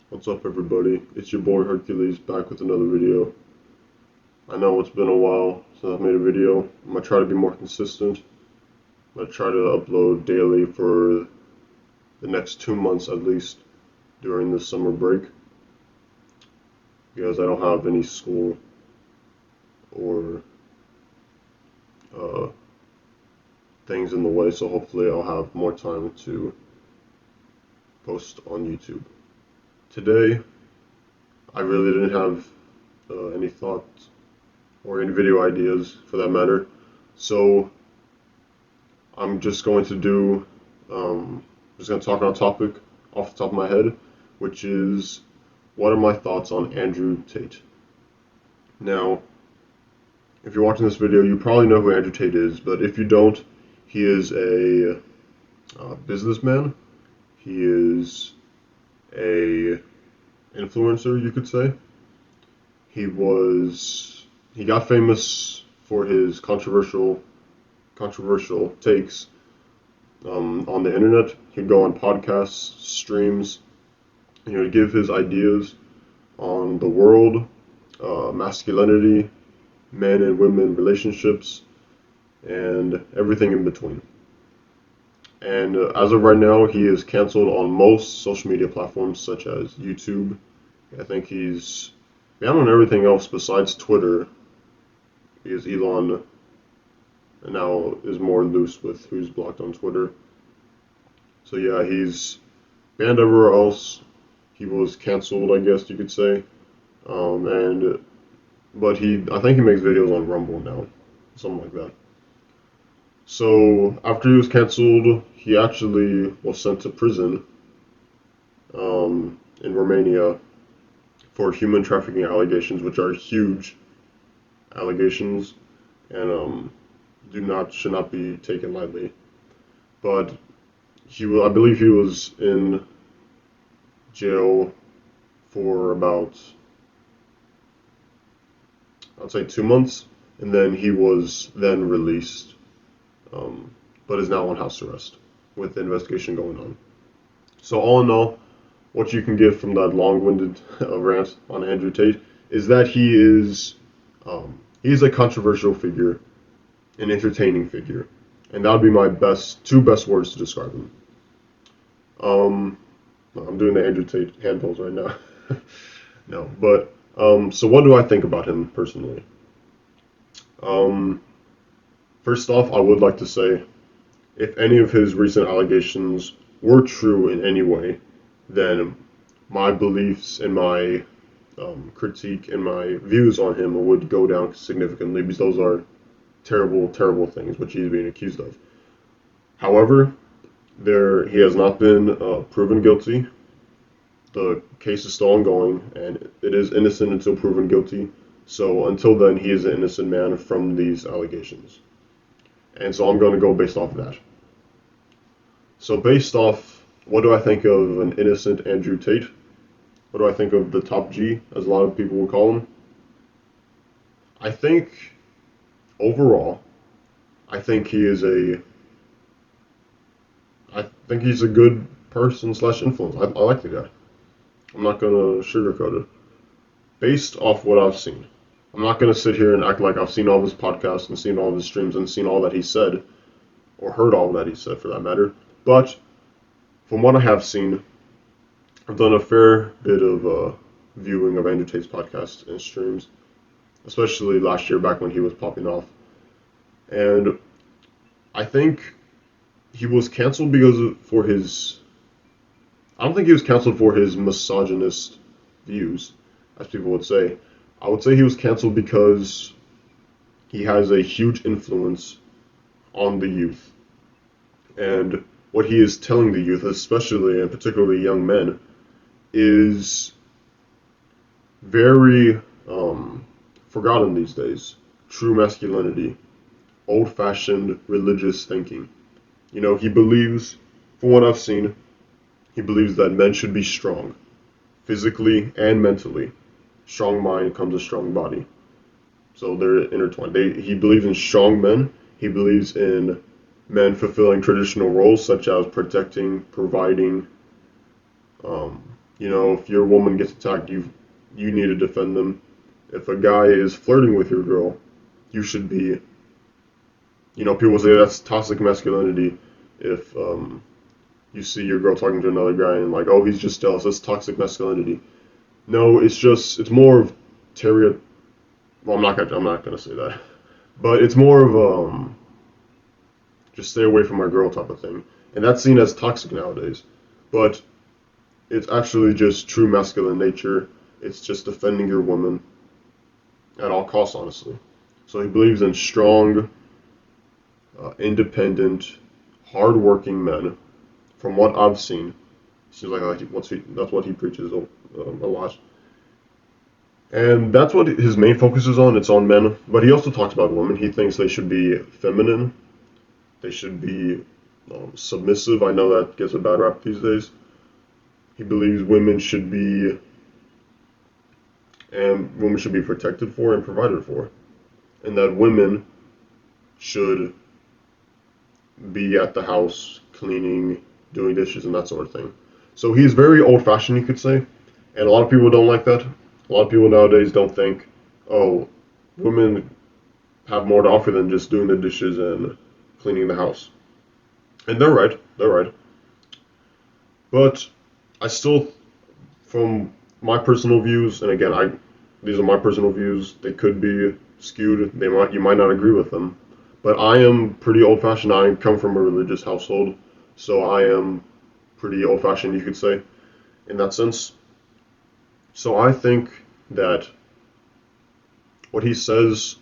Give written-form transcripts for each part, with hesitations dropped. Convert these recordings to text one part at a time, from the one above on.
What's up, everybody? It's your boy Hercules back with another video. I know it's been a while since I've made a video. I'm gonna try to be more consistent. I'm gonna try to upload daily for the next 2 months at least during the summer break because I don't have any school or uh, things in the way, so hopefully I'll have more time to post on YouTube. Today, I really didn't have any thoughts or any video ideas for that matter. So I'm just going to just going to talk on a topic off the top of my head, which is what are my thoughts on Andrew Tate? Now, if you're watching this video, you probably know who Andrew Tate is, but if you don't, he is a businessman. He is a influencer, you could say. He got famous for his controversial takes on the internet. He'd go on podcasts, streams, to give his ideas on the world, masculinity, men and women relationships, and everything in between. And as of right now, he is canceled on most social media platforms such as YouTube. I think he's banned on everything else besides Twitter because Elon now is more loose with who's blocked on Twitter. So yeah, he's banned everywhere else. He was canceled, I guess you could say. But I think he makes videos on Rumble now, something like that. So after he was canceled, he actually was sent to prison in Romania for human trafficking allegations, which are huge allegations and should not be taken lightly. But I believe he was in jail for about, I'd say 2 months, and then he was then released, but is now on house arrest with the investigation going on. So all in all, what you can get from that long-winded rant on Andrew Tate is that he's a controversial figure, an entertaining figure, and that would be my two best words to describe him. I'm doing the Andrew Tate hand pose right now. No, but so what do I think about him personally? First off, I would like to say, if any of his recent allegations were true in any way, then my beliefs and my critique and my views on him would go down significantly because those are terrible, terrible things which he's being accused of. However, he has not been proven guilty. The case is still ongoing, and it is innocent until proven guilty. So until then, he is an innocent man from these allegations. And so I'm going to go based off of that. So based off, what do I think of an innocent Andrew Tate? What do I think of the top G, as a lot of people would call him? I think, overall, I think he's a good person / influence. I like the guy. I'm not going to sugarcoat it. Based off what I've seen. I'm not going to sit here and act like I've seen all of his podcasts and seen all of his streams and seen all that he said, or heard all that he said for that matter. But from what I have seen, I've done a fair bit of viewing of Andrew Tate's podcasts and streams, especially last year back when he was popping off. And I think he was canceled I don't think he was canceled for his misogynist views, as people would say. I would say he was canceled because he has a huge influence on the youth. And what he is telling the youth, especially and particularly young men, is very forgotten these days. True masculinity, old-fashioned religious thinking. He believes, from what I've seen, he believes that men should be strong, physically and mentally. Strong mind comes a strong body. So they're intertwined. He believes in strong men. He believes in men fulfilling traditional roles such as protecting, providing, If your woman gets attacked, you need to defend them. If a guy is flirting with your girl, you should be. People say that's toxic masculinity. If you see your girl talking to another guy and like, oh, he's just jealous, that's toxic masculinity. No, it's more of terri. Well, I'm not gonna say that, but it's more of just stay away from my girl type of thing, and that's seen as toxic nowadays. But it's actually just true masculine nature. It's just defending your woman at all costs, honestly. So he believes in strong, independent, hardworking men. From what I've seen, seems like that's what he preaches a lot. And that's what his main focus is on. It's on men, but he also talks about women. He thinks they should be feminine. They should be submissive. I know that gets a bad rap these days. He believes women should be protected for and provided for, and that women should be at the house cleaning, doing dishes, and that sort of thing. So he's very old-fashioned, you could say, and a lot of people don't like that. A lot of people nowadays don't think, oh, women have more to offer than just doing the dishes and cleaning the house. And they're right. They're right. But I still, from my personal views, and again, these are my personal views. They could be skewed. You might not agree with them. But I am pretty old-fashioned. I come from a religious household, so I am pretty old-fashioned, you could say, in that sense. So I think that what he says,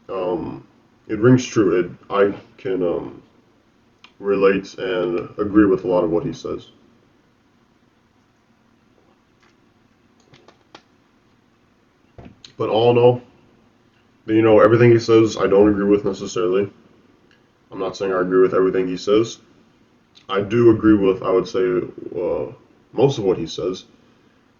it rings true. I can relate and agree with a lot of what he says. But all in all, everything he says I don't agree with necessarily. I'm not saying I agree with everything he says. I do agree with, I would say, most of what he says.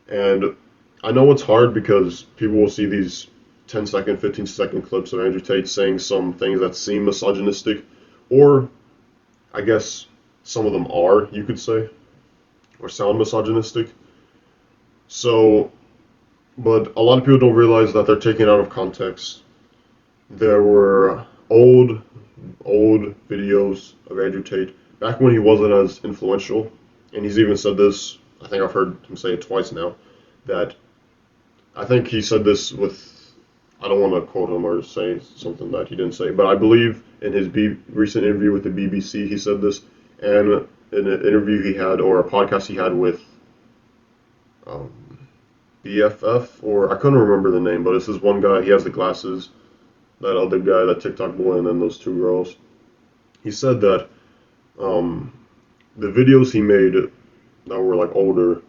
And I know it's hard because people will see these 10-second, 15-second clips of Andrew Tate saying some things that seem misogynistic, or I guess some of them are, you could say, or sound misogynistic. So, but a lot of people don't realize that they're taken out of context. There were old videos of Andrew Tate back when he wasn't as influential, and he's even said this, I think I've heard him say it twice now, that I think he said this I don't want to quote him or say something that he didn't say, but I believe in his recent interview with the BBC, he said this, and in an interview he had, or a podcast he had with BFF, or I couldn't remember the name, but it's this one guy, he has the glasses, that other guy, that TikTok boy, and then those two girls. He said that the videos he made that were like older,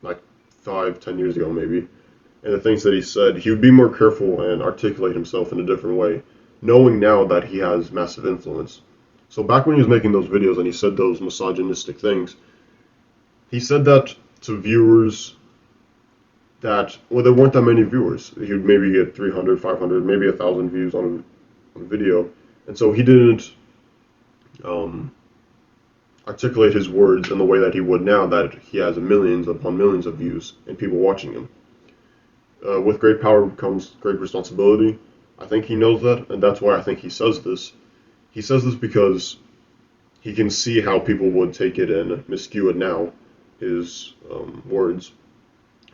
like 5-10 years ago maybe, and the things that he said, he would be more careful and articulate himself in a different way, knowing now that he has massive influence. So back when he was making those videos and he said those misogynistic things, he said that to viewers that, well, there weren't that many viewers. He would maybe get 300, 500, maybe 1,000 views on a video. And so he didn't articulate his words in the way that he would now, that he has millions upon millions of views and people watching him. With great power comes great responsibility. I think he knows that, and that's why I think he says this. He says this because he can see how people would take it and miscue it now, his words.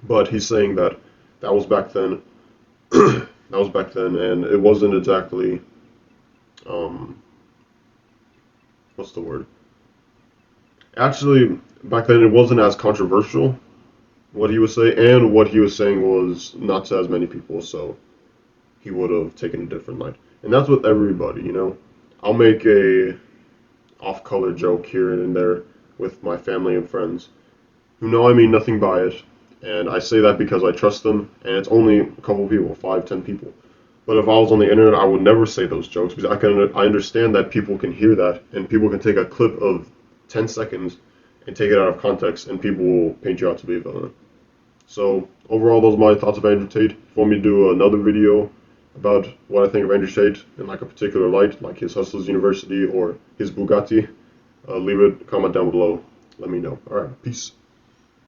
But he's saying that was back then. That was back then, and it wasn't exactly, what's the word? Actually, back then it wasn't as controversial, what he was saying, and what he was saying was not to as many people, so he would have taken a different light. And that's with everybody, I'll make a off-color joke here and there with my family and friends who know I mean nothing by it, and I say that because I trust them, and it's only a couple people, 5-10 people. But if I was on the internet, I would never say those jokes, because I understand that people can hear that, and people can take a clip of 10 seconds and take it out of context, and people will paint you out to be a villain. So, overall, those are my thoughts of Andrew Tate. If you want me to do another video about what I think of Andrew Tate in like a particular light, like his Hustlers University or his Bugatti, leave a comment down below. Let me know. Alright, peace.